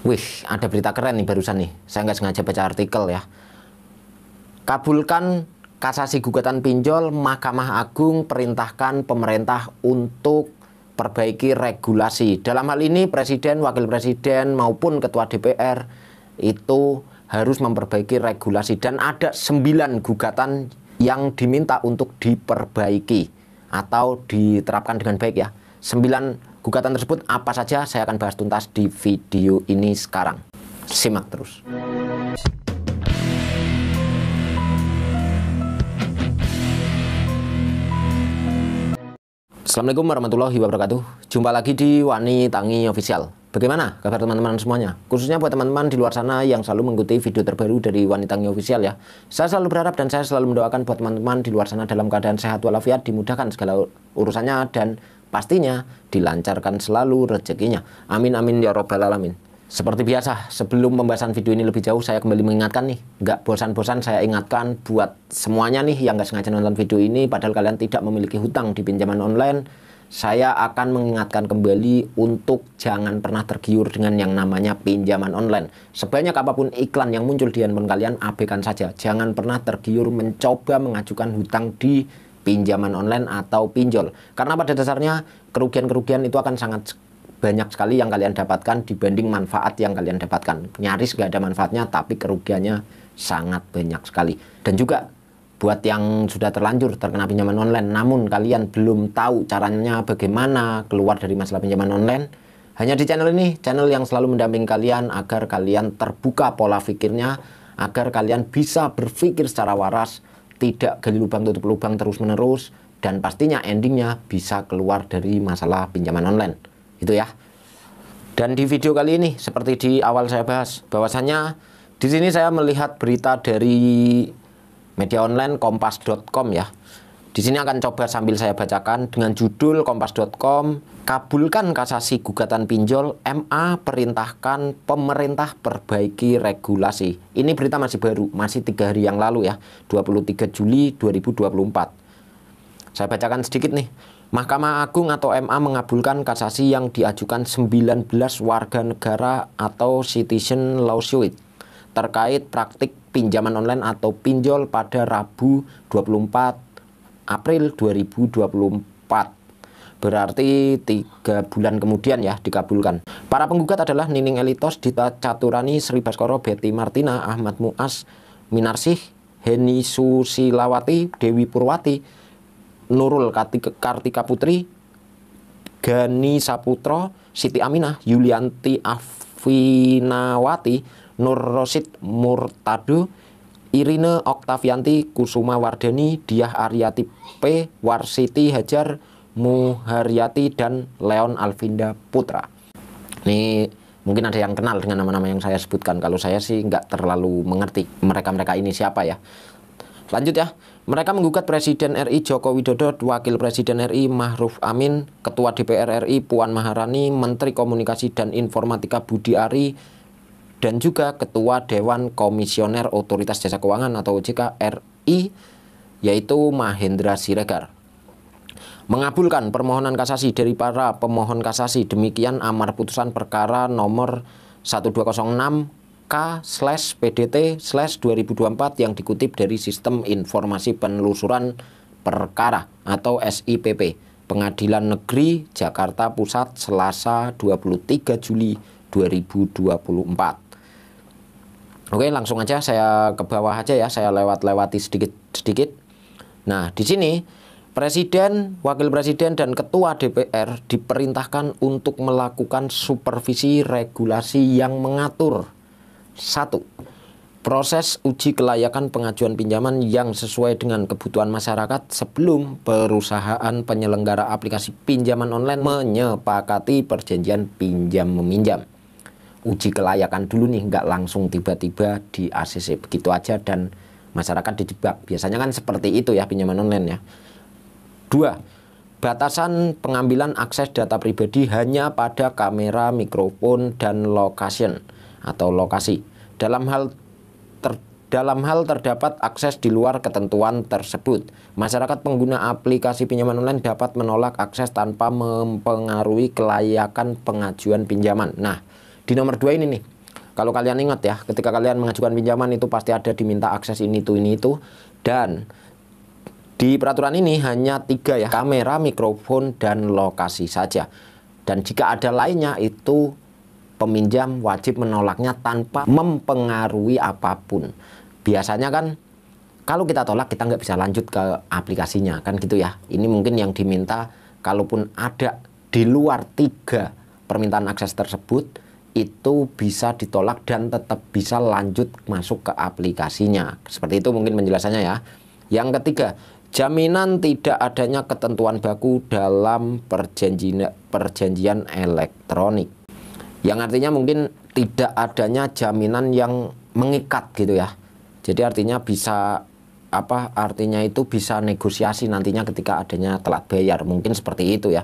Wih, ada berita keren nih barusan nih. Saya nggak sengaja baca artikel ya. Kabulkan kasasi gugatan pinjol, Mahkamah Agung perintahkan pemerintah untuk perbaiki regulasi. Dalam hal ini Presiden, Wakil Presiden maupun Ketua DPR itu harus memperbaiki regulasi. Dan ada 9 gugatan yang diminta untuk diperbaiki atau diterapkan dengan baik ya. 9 gugatan tersebut apa saja saya akan bahas tuntas di video ini sekarang. Simak terus. Assalamualaikum warahmatullahi wabarakatuh. Jumpa lagi di Wani Tangi Official. Bagaimana kabar teman-teman semuanya? Khususnya buat teman-teman di luar sana yang selalu mengikuti video terbaru dari Wani Tangi Official ya. Saya selalu berharap dan saya selalu mendoakan buat teman-teman di luar sana dalam keadaan sehat walafiat, dimudahkan segala urusannya dan pastinya dilancarkan selalu rezekinya. Amin amin ya robbal alamin. Seperti biasa, sebelum pembahasan video ini lebih jauh, saya kembali mengingatkan nih, nggak bosan-bosan saya ingatkan buat semuanya nih yang nggak sengaja nonton video ini, padahal kalian tidak memiliki hutang di pinjaman online, saya akan mengingatkan kembali untuk jangan pernah tergiur dengan yang namanya pinjaman online. Sebanyak apapun iklan yang muncul di handphone kalian, abaikan saja. Jangan pernah tergiur mencoba mengajukan hutang di pinjaman online atau pinjol. Karena pada dasarnya kerugian-kerugian itu akan sangat banyak sekali yang kalian dapatkan dibanding manfaat yang kalian dapatkan. Nyaris gak ada manfaatnya, tapi kerugiannya sangat banyak sekali. Dan juga buat yang sudah terlanjur terkena pinjaman online, namun kalian belum tahu caranya bagaimana keluar dari masalah pinjaman online, hanya di channel ini, channel yang selalu mendampingi kalian agar kalian terbuka pola pikirnya, agar kalian bisa berpikir secara waras, tidak gali lubang tutup lubang terus-menerus, dan pastinya endingnya bisa keluar dari masalah pinjaman online. Itu ya. Dan di video kali ini seperti di awal saya bahas, bahwasannya di sini saya melihat berita dari media online kompas.com ya. Di sini akan coba sambil saya bacakan dengan judul kompas.com, kabulkan kasasi gugatan pinjol, MA perintahkan pemerintah perbaiki regulasi. Ini berita masih baru, masih 3 hari yang lalu ya, 23 Juli 2024. Saya bacakan sedikit nih. Mahkamah Agung atau MA mengabulkan kasasi yang diajukan 19 warga negara atau citizen lawsuit terkait praktik pinjaman online atau pinjol pada Rabu 24 April 2024. Berarti 3 bulan kemudian ya dikabulkan. Para penggugat adalah Nining Elitos, Dita Caturani, Sri Baskoro, Betty Martina, Ahmad Muas, Minarsih, Heni Susilawati, Dewi Purwati, Nurul Kartika Putri, Gani Saputro, Siti Aminah, Yulianti Afinawati, Nur Rosid Murtado, Irine Oktavianti, Kusuma Wardani, Diah Aryati P, Warsiti Hajar, Muharyati, dan Leon Alvinda Putra. Ini mungkin ada yang kenal dengan nama-nama yang saya sebutkan. Kalau saya sih nggak terlalu mengerti mereka-mereka ini siapa ya. Lanjut ya. Mereka menggugat Presiden RI Joko Widodo, Wakil Presiden RI Ma'ruf Amin, Ketua DPR RI Puan Maharani, Menteri Komunikasi dan Informatika Budi Ari, dan juga Ketua Dewan Komisioner Otoritas Jasa Keuangan atau OJK RI, yaitu Mahendra Siregar. Mengabulkan permohonan kasasi dari para pemohon kasasi. Demikian amar putusan perkara nomor 1206K/PDT/2024 yang dikutip dari Sistem Informasi Penelusuran Perkara atau SIPP Pengadilan Negeri Jakarta Pusat Selasa 23 Juli 2024. Oke, langsung aja saya ke bawah aja ya, saya lewati sedikit. Nah, di sini Presiden, Wakil Presiden, dan Ketua DPR diperintahkan untuk melakukan supervisi regulasi yang mengatur 1. Proses uji kelayakan pengajuan pinjaman yang sesuai dengan kebutuhan masyarakat sebelum perusahaan penyelenggara aplikasi pinjaman online menyepakati perjanjian pinjam-meminjam. Uji kelayakan dulu nih, nggak langsung tiba-tiba di ACC begitu aja dan masyarakat dijebak. Biasanya kan seperti itu ya pinjaman online ya. 2. Batasan pengambilan akses data pribadi hanya pada kamera, mikrofon, dan location atau lokasi. Dalam hal terdapat akses di luar ketentuan tersebut, masyarakat pengguna aplikasi pinjaman online dapat menolak akses tanpa mempengaruhi kelayakan pengajuan pinjaman. Nah, di nomor 2 ini nih, Kalau kalian ingat ya, ketika kalian mengajukan pinjaman itu pasti ada diminta akses ini itu. Dan di peraturan ini hanya 3 ya, kamera, mikrofon, dan lokasi saja. Dan jika ada lainnya itu peminjam wajib menolaknya tanpa mempengaruhi apapun. Biasanya kan kalau kita tolak kita nggak bisa lanjut ke aplikasinya kan gitu ya. Ini mungkin yang diminta, kalaupun ada di luar 3 permintaan akses tersebut itu bisa ditolak dan tetap bisa lanjut masuk ke aplikasinya. Seperti itu mungkin penjelasannya ya. Yang ketiga, jaminan tidak adanya ketentuan baku dalam perjanjian elektronik. Yang artinya mungkin tidak adanya jaminan yang mengikat gitu ya. Jadi artinya bisa artinya itu bisa negosiasi nantinya ketika adanya telat bayar. Mungkin seperti itu ya.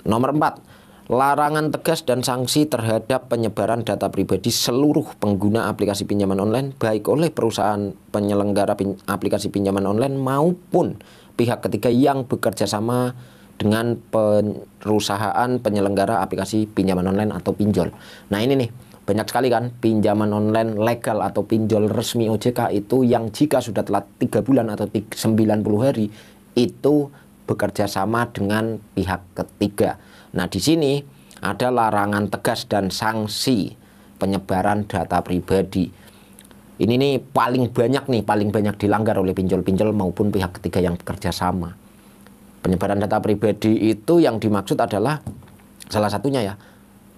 Nomor 4, larangan tegas dan sanksi terhadap penyebaran data pribadi seluruh pengguna aplikasi pinjaman online baik oleh perusahaan penyelenggara aplikasi pinjaman online maupun pihak ketiga yang bekerja sama dengan perusahaan penyelenggara aplikasi pinjaman online atau pinjol. Nah ini nih, banyak sekali kan pinjaman online legal atau pinjol resmi OJK itu yang jika sudah telat 3 bulan atau 90 hari itu bekerja sama dengan pihak ketiga. Nah, di sini ada larangan tegas dan sanksi penyebaran data pribadi. Ini nih paling banyak dilanggar oleh pinjol-pinjol maupun pihak ketiga yang bekerja sama. Penyebaran data pribadi itu yang dimaksud adalah salah satunya ya,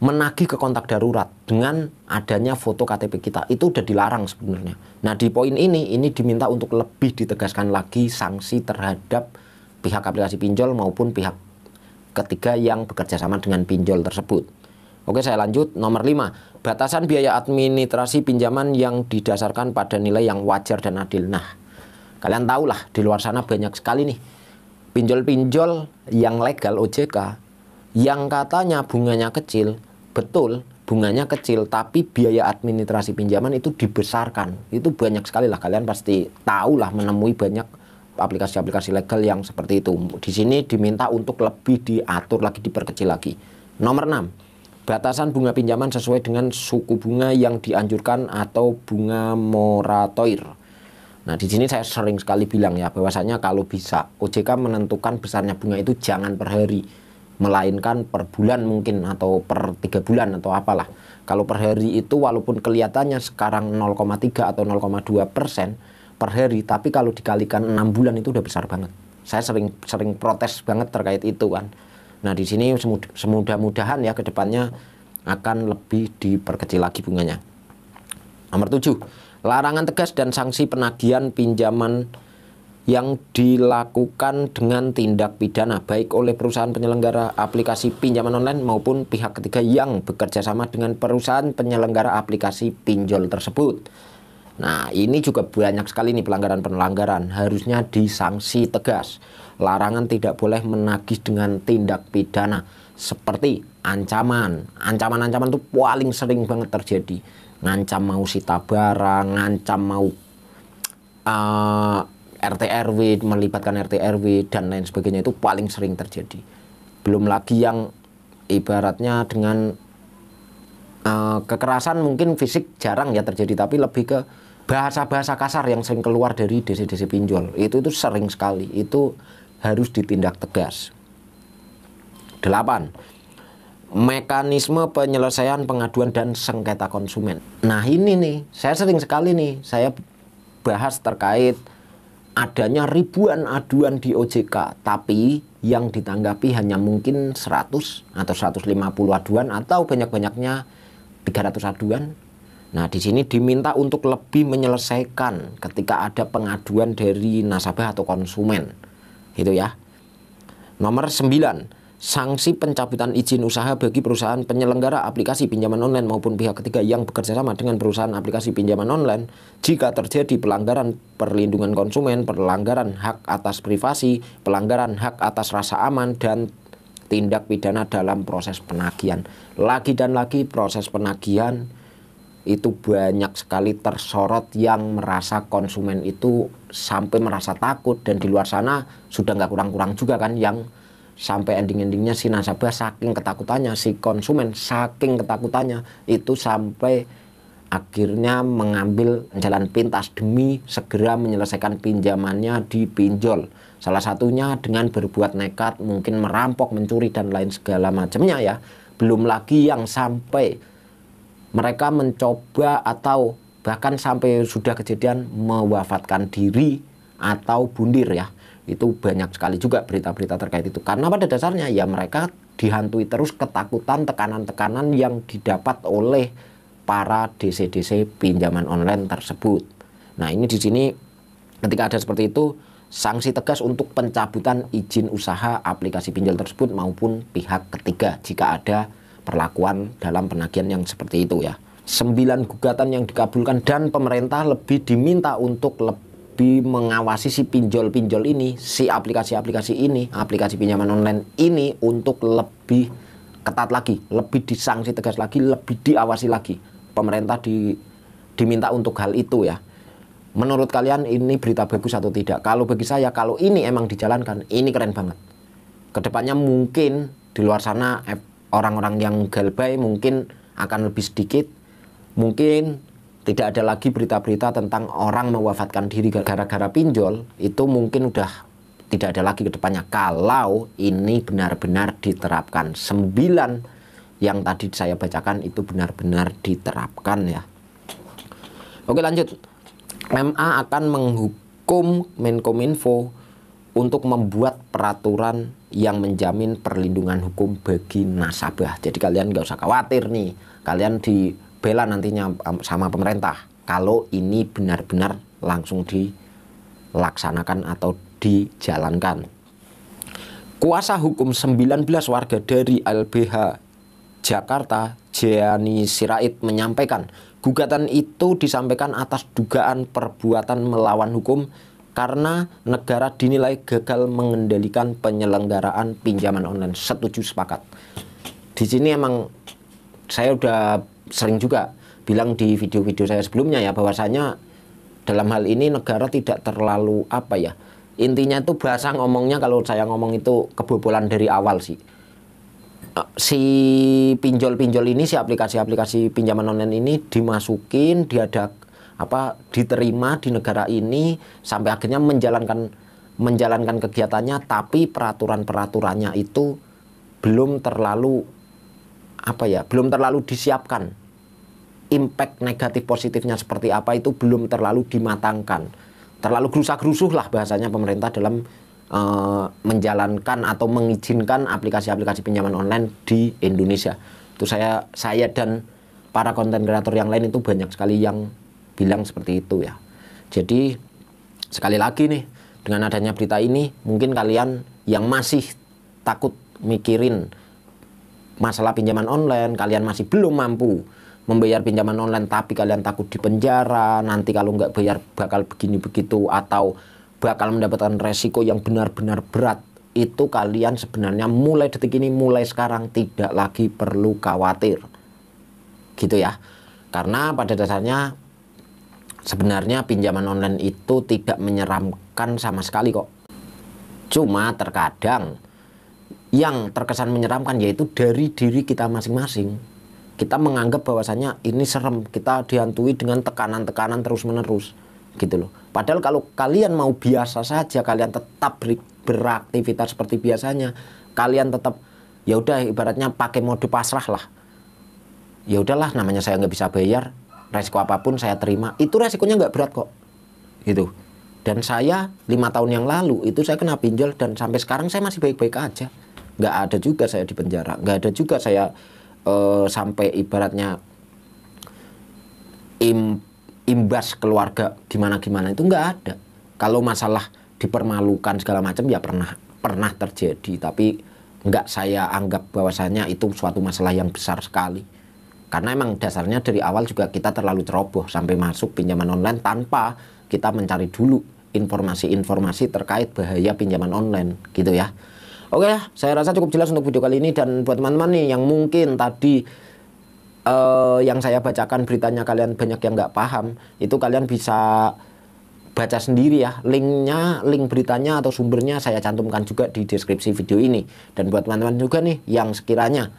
menagih ke kontak darurat dengan adanya foto KTP kita. Itu udah dilarang sebenarnya. Nah, di poin ini diminta untuk lebih ditegaskan lagi sanksi terhadap pihak aplikasi pinjol maupun pihak ketiga yang bekerja sama dengan pinjol tersebut. Oke, saya lanjut. Nomor 5, batasan biaya administrasi pinjaman yang didasarkan pada nilai yang wajar dan adil. Nah, kalian tahulah di luar sana banyak sekali nih pinjol-pinjol yang legal OJK yang katanya bunganya kecil. Betul, bunganya kecil, tapi biaya administrasi pinjaman itu dibesarkan. Itu banyak sekali lah, kalian pasti tahulah menemui banyak aplikasi-aplikasi legal yang seperti itu. Di sini diminta untuk lebih diatur lagi, diperkecil lagi. Nomor 6, batasan bunga pinjaman sesuai dengan suku bunga yang dianjurkan atau bunga moratorium. Nah, di sini saya sering sekali bilang ya, bahwasanya kalau bisa OJK menentukan besarnya bunga itu jangan per hari, melainkan per bulan mungkin atau per 3 bulan atau apalah. Kalau per hari itu walaupun kelihatannya sekarang 0,3 atau 0,2% per hari, tapi kalau dikalikan 6 bulan itu udah besar banget. Saya sering protes banget terkait itu kan. Nah, di sini semudah-mudahan ya ke depannya akan lebih diperkecil lagi bunganya. Nomor 7, larangan tegas dan sanksi penagihan pinjaman yang dilakukan dengan tindak pidana baik oleh perusahaan penyelenggara aplikasi pinjaman online maupun pihak ketiga yang bekerja sama dengan perusahaan penyelenggara aplikasi pinjol tersebut. Nah, ini juga banyak sekali nih pelanggaran-pelanggaran, harusnya disanksi tegas. Larangan tidak boleh menagih dengan tindak pidana seperti ancaman. Ancaman-ancaman itu paling sering banget terjadi. Ngancam mau sita barang, ngancam mau RT RW, melibatkan RT RW dan lain sebagainya, itu paling sering terjadi. Belum lagi yang ibaratnya dengan kekerasan mungkin fisik jarang ya terjadi, tapi lebih ke bahasa-bahasa kasar yang sering keluar dari DC-DC pinjol. Itu sering sekali. Itu harus ditindak tegas. 8, mekanisme penyelesaian pengaduan dan sengketa konsumen. Nah, ini nih, saya sering sekali nih saya bahas terkait adanya ribuan aduan di OJK, tapi yang ditanggapi hanya mungkin 100 atau 150 aduan atau banyak-banyaknya 300 aduan. Nah, di sini diminta untuk lebih menyelesaikan ketika ada pengaduan dari nasabah atau konsumen. Gitu ya. Nomor 9, sanksi pencabutan izin usaha bagi perusahaan penyelenggara aplikasi pinjaman online maupun pihak ketiga yang bekerja sama dengan perusahaan aplikasi pinjaman online jika terjadi pelanggaran perlindungan konsumen, pelanggaran hak atas privasi, pelanggaran hak atas rasa aman, dan tindak pidana dalam proses penagihan. Lagi dan lagi proses penagihan itu banyak sekali tersorot yang merasa konsumen itu sampai merasa takut, dan di luar sana sudah nggak kurang-kurang juga kan yang sampai ending-endingnya si nasabah saking ketakutannya, si konsumen saking ketakutannya itu sampai akhirnya mengambil jalan pintas demi segera menyelesaikan pinjamannya di pinjol. Salah satunya dengan berbuat nekat, mungkin merampok, mencuri, dan lain segala macamnya ya. Belum lagi yang sampai mereka mencoba atau bahkan sampai sudah kejadian mewafatkan diri atau bundir ya. Itu banyak sekali juga berita-berita terkait itu. Karena pada dasarnya ya mereka dihantui terus ketakutan, tekanan-tekanan yang didapat oleh para DC-DC pinjaman online tersebut. Nah, ini di sini ketika ada seperti itu, sanksi tegas untuk pencabutan izin usaha aplikasi pinjol tersebut maupun pihak ketiga jika ada perlakuan dalam penagihan yang seperti itu ya. 9 gugatan yang dikabulkan dan pemerintah lebih diminta untuk lebih mengawasi si pinjol-pinjol ini, si aplikasi-aplikasi ini, aplikasi pinjaman online ini untuk lebih ketat lagi, lebih disanksi tegas lagi, lebih diawasi lagi. Pemerintah diminta untuk hal itu ya. Menurut kalian ini berita bagus atau tidak? Kalau bagi saya, kalau ini emang dijalankan, ini keren banget. Kedepannya mungkin di luar sana orang-orang yang galbay mungkin akan lebih sedikit. Mungkin tidak ada lagi berita-berita tentang orang mewafatkan diri gara-gara pinjol. Itu mungkin udah tidak ada lagi kedepannya. Kalau ini benar-benar diterapkan. 9 yang tadi saya bacakan itu benar-benar diterapkan ya. Oke, lanjut. MA akan menghukum Menkominfo untuk membuat peraturan yang menjamin perlindungan hukum bagi nasabah. Jadi kalian nggak usah khawatir nih, kalian dibela nantinya sama pemerintah kalau ini benar-benar langsung dilaksanakan atau dijalankan. Kuasa hukum 19 warga dari LBH Jakarta, Jani Sirait, menyampaikan gugatan itu disampaikan atas dugaan perbuatan melawan hukum karena negara dinilai gagal mengendalikan penyelenggaraan pinjaman online. Setuju, sepakat. Di sini emang saya udah sering juga bilang di video-video saya sebelumnya ya, bahwasanya dalam hal ini negara tidak terlalu apa ya, intinya itu bahasa ngomongnya, kalau saya ngomong itu kebobolan dari awal sih. Si pinjol-pinjol ini, si aplikasi-aplikasi pinjaman online ini dimasukin, diterima di negara ini sampai akhirnya menjalankan kegiatannya, tapi peraturan-peraturannya itu belum terlalu disiapkan. Impact negatif positifnya seperti apa itu belum terlalu dimatangkan. Terlalu gerusa-gerusuh lah bahasanya pemerintah dalam menjalankan atau mengizinkan aplikasi-aplikasi pinjaman online di Indonesia. Itu saya dan para konten kreator yang lain itu banyak sekali yang bilang seperti itu ya. Jadi sekali lagi nih, dengan adanya berita ini, mungkin kalian yang masih takut mikirin masalah pinjaman online, kalian masih belum mampu membayar pinjaman online, tapi kalian takut dipenjara, nanti kalau nggak bayar bakal begini begitu, atau bakal mendapatkan resiko yang benar-benar berat, itu kalian sebenarnya mulai detik ini, mulai sekarang tidak lagi perlu khawatir gitu ya. Karena pada dasarnya sebenarnya pinjaman online itu tidak menyeramkan sama sekali kok. Cuma terkadang yang terkesan menyeramkan yaitu dari diri kita masing-masing. Kita menganggap bahwasanya ini serem, kita dihantui dengan tekanan-tekanan terus-menerus gitu loh. Padahal kalau kalian mau biasa saja, kalian tetap beraktivitas seperti biasanya, kalian tetap ya udah ibaratnya pakai mode pasrah lah. Ya udahlah, namanya saya nggak bisa bayar, resiko apapun saya terima, itu resikonya nggak berat kok gitu. Dan saya 5 tahun yang lalu itu saya kena pinjol dan sampai sekarang saya masih baik-baik aja. Nggak ada juga saya di penjara, nggak ada juga saya sampai ibaratnya imbas keluarga gimana-gimana, itu nggak ada. Kalau masalah dipermalukan segala macam ya pernah terjadi, tapi nggak saya anggap bahwasanya itu suatu masalah yang besar sekali. Karena emang dasarnya dari awal juga kita terlalu ceroboh sampai masuk pinjaman online tanpa kita mencari dulu informasi-informasi terkait bahaya pinjaman online gitu ya. Oke ya, saya rasa cukup jelas untuk video kali ini. Dan buat teman-teman nih yang mungkin tadi yang saya bacakan beritanya kalian banyak yang nggak paham, itu kalian bisa baca sendiri ya. Link beritanya atau sumbernya saya cantumkan juga di deskripsi video ini. Dan buat teman-teman juga nih yang sekiranya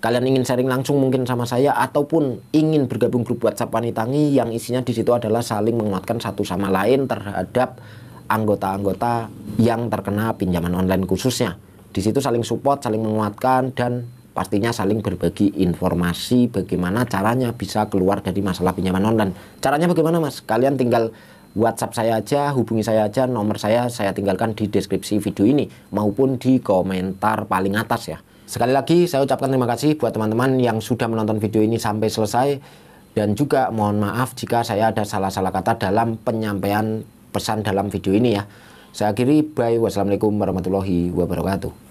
kalian ingin sharing langsung mungkin sama saya, ataupun ingin bergabung grup WhatsApp Wanitangi yang isinya di situ adalah saling menguatkan satu sama lain terhadap anggota-anggota yang terkena pinjaman online khususnya. Di situ saling support, saling menguatkan, dan pastinya saling berbagi informasi bagaimana caranya bisa keluar dari masalah pinjaman online. Caranya bagaimana, Mas? Kalian tinggal WhatsApp saya aja, hubungi saya aja, nomor saya tinggalkan di deskripsi video ini maupun di komentar paling atas ya. Sekali lagi saya ucapkan terima kasih buat teman-teman yang sudah menonton video ini sampai selesai, dan juga mohon maaf jika saya ada salah-salah kata dalam penyampaian pesan dalam video ini ya. Saya akhiri, bye, wassalamualaikum warahmatullahi wabarakatuh.